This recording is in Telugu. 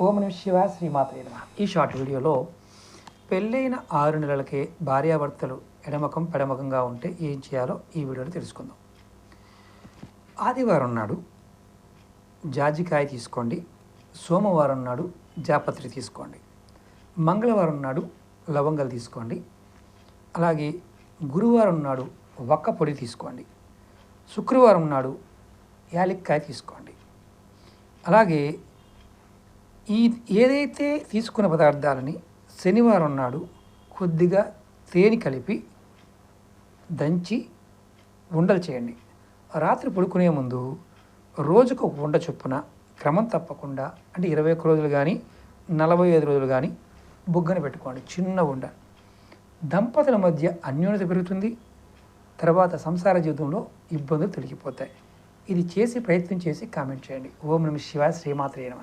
ఓం నమః శివాయ శ్రీమాత్రే నమః. ఈ షార్ట్ వీడియోలో పెళ్ళైన 6 నెలలకే భార్యాభర్తలు ఎడమకం పెడమకంగా ఉంటే ఏం చేయాలో ఈ వీడియోలో తెలుసుకుందాం. ఆదివారం నాడు జాజికాయ తీసుకోండి, సోమవారం నాడు జాపత్రి తీసుకోండి, మంగళవారం నాడు లవంగాలు తీసుకోండి, అలాగే గురువారం నాడు వక్క పొడి తీసుకోండి, శుక్రవారం నాడు యాలక్కాయ తీసుకోండి. అలాగే ఏదైతే తీసుకున్న పదార్థాలని శనివారం నాడు కొద్దిగా తేనె కలిపి దంచి ఉండలు చేయండి. రాత్రి పడుకునే ముందు రోజుకు ఒక ఉండ చొప్పున క్రమం తప్పకుండా అంటే 21 రోజులు కానీ 45 రోజులు కానీ బుగ్గన పెట్టుకోండి. చిన్న ఉండ. దంపతుల మధ్య అన్యోన్యత పెరుగుతుంది. తర్వాత సంసార జీవితంలో ఇబ్బందులు తొలగిపోతాయి. ఇది చేసి ప్రయత్నం చేసి కామెంట్ చేయండి. ఓం నమః శివాయ శ్రీమాత్రే నమః.